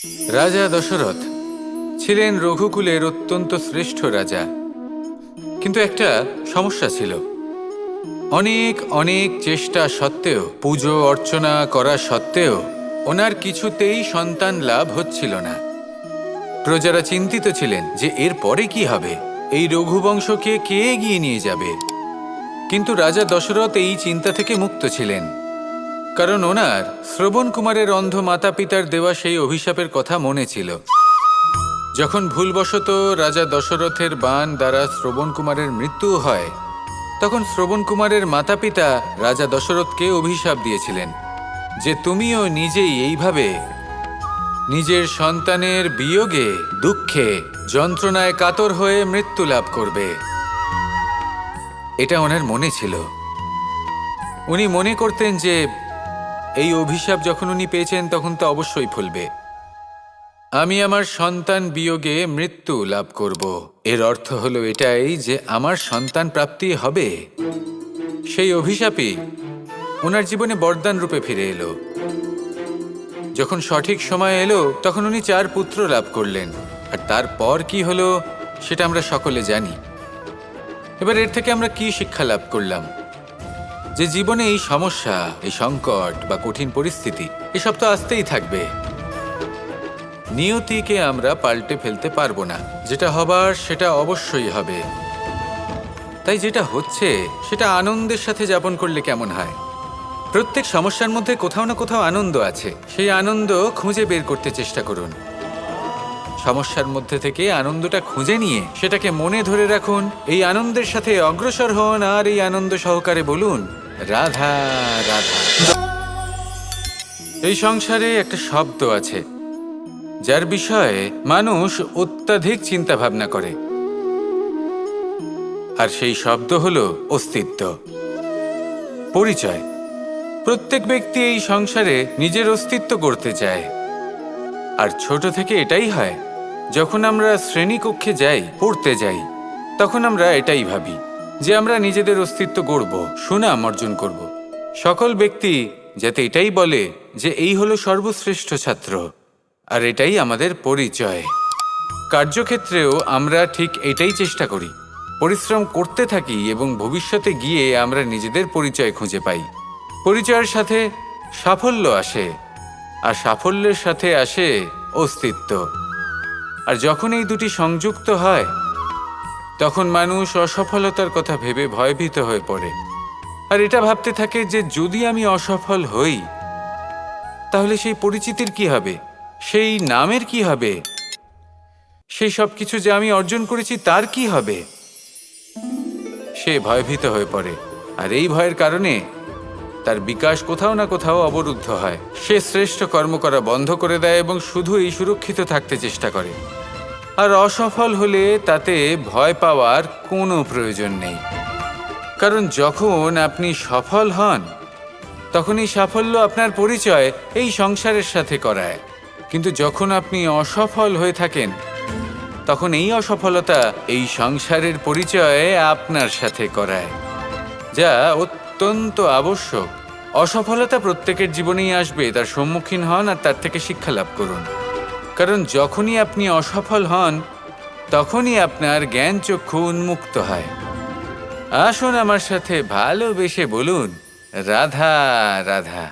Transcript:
রাজা দশরথ ছিলেন রঘুকুলের অত্যন্ত শ্রেষ্ঠ রাজা, কিন্তু একটা সমস্যা ছিল। অনেক অনেক চেষ্টা সত্ত্বেও, পুজো অর্চনা করা সত্ত্বেও ওনার কিছুতেই সন্তান লাভ হচ্ছিল না। প্রজারা চিন্তিত ছিলেন যে এর পরে কি হবে, এই রঘুবংশকে কে এগিয়ে নিয়ে যাবে। কিন্তু রাজা দশরথ এই চিন্তা থেকে মুক্ত ছিলেন, কারণ ওনার শ্রবণ কুমারের অন্ধ মাতা পিতার দেওয়া সেই অভিশাপের কথা মনে ছিল। যখন ভুলবশত রাজা দশরথের বাণ দ্বারা শ্রবণ কুমারের মৃত্যু হয়, তখন শ্রবণ কুমারের মাতা পিতা রাজা দশরথকে অভিশাপ দিয়েছিলেন যে তুমিও নিজেই এইভাবে নিজের সন্তানের বিয়োগে, দুঃখে, যন্ত্রণায় কাতর হয়ে মৃত্যু লাভ করবে। এটা ওনার মনে ছিল। উনি মনে করতেন যে এই অভিশাপ যখন উনি পেয়েছেন তখন তো অবশ্যই ফলবে। আমি আমার সন্তান বিয়োগে মৃত্যু লাভ করব, এর অর্থ হলো এটাই যে আমার সন্তান প্রাপ্তি হবে। সেই অভিশাপই ওনার জীবনে বরদান রূপে ফিরে এলো। যখন সঠিক সময় এলো তখন উনি 4 পুত্র লাভ করলেন, আর তারপর কি হলো সেটা আমরা সকলে জানি। এবার এর থেকে আমরা কি শিক্ষা লাভ করলাম? যে জীবনে এই সমস্যা, এই সংকট বা কঠিন পরিস্থিতি এসব তো আসতেই থাকবে। নিয়তিকে আমরা পাল্টে ফেলতে পারবো না, যেটা হবার সেটা অবশ্যই হবে। তাই যেটা হচ্ছে সেটা আনন্দের সাথে যাপন করলে কেমন হয়? প্রত্যেক সমস্যার মধ্যে কোথাও না কোথাও আনন্দ আছে, সেই আনন্দ খুঁজে বের করতে চেষ্টা করুন। সমস্যার মধ্যে থেকে আনন্দটা খুঁজে নিয়ে সেটাকে মনে ধরে রাখুন, এই আনন্দের সাথে অগ্রসর হন, আর এই আনন্দ সহকারে বলুন রাধা রাধা। এই সংসারে একটা শব্দ আছে যার বিষয়ে মানুষ অত্যাধিক চিন্তা ভাবনা করে, আর সেই শব্দ হলো অস্তিত্ব, পরিচয়। প্রত্যেক ব্যক্তি এই সংসারে নিজের অস্তিত্ব করতে চায়, আর ছোট থেকে এটাই হয়। যখন আমরা শ্রেণীকক্ষে যাই, পড়তে যাই, তখন আমরা এটাই ভাবি যে আমরা নিজেদের অস্তিত্ব গড়ব, সুনাম অর্জন করব। সকল ব্যক্তি যাতে এটাই বলে যে এই হলো সর্বশ্রেষ্ঠ ছাত্র, আর এটাই আমাদের পরিচয়। কার্যক্ষেত্রেও আমরা ঠিক এটাই চেষ্টা করি, পরিশ্রম করতে থাকি এবং ভবিষ্যতে গিয়ে আমরা নিজেদের পরিচয় খুঁজে পাই। পরিচয়ের সাথে সাফল্য আসে, আর সাফল্যের সাথে আসে অস্তিত্ব। আর যখন এই দুটি সংযুক্ত হয় তখন মানুষ অসফলতার কথা ভেবে ভয়ভীত হয়ে পড়ে, আর এটা ভাবতে থাকে যে যদি আমি অসফল হই তাহলে সেই পরিচিতির কি হবে, সেই নামের কি হবে, সেই সব কিছু যে আমি অর্জন করেছি তার কি হবে। সে ভয়ভীত হয়ে পড়ে, আর এই ভয়ের কারণে তার বিকাশ কোথাও না কোথাও অবরুদ্ধ হয়। সে শ্রেষ্ঠ কর্ম করা বন্ধ করে দেয় এবং শুধুই সুরক্ষিত থাকতে চেষ্টা করে। আর অসফল হলে তাতে ভয় পাওয়ার কোনো প্রয়োজন নেই, কারণ যখন আপনি সফল হন তখন এই সাফল্য আপনার পরিচয় এই সংসারের সাথে করায়। কিন্তু যখন আপনি অসফল হয়ে থাকেন তখন এই অসফলতা এই সংসারের পরিচয় আপনার সাথে করায়, যা অত্যন্ত আবশ্যক। অসফলতা প্রত্যেকের জীবনেই আসবে, তার সম্মুখীন হন আর তার থেকে শিক্ষা লাভ করুন। কারণ যখনই আপনি অসফল হন তখনই আপনার জ্ঞান চক্ষু উন্মুক্ত হয়। আসুন আমার সাথে ভালোবেসে বলুন রাধা রাধা।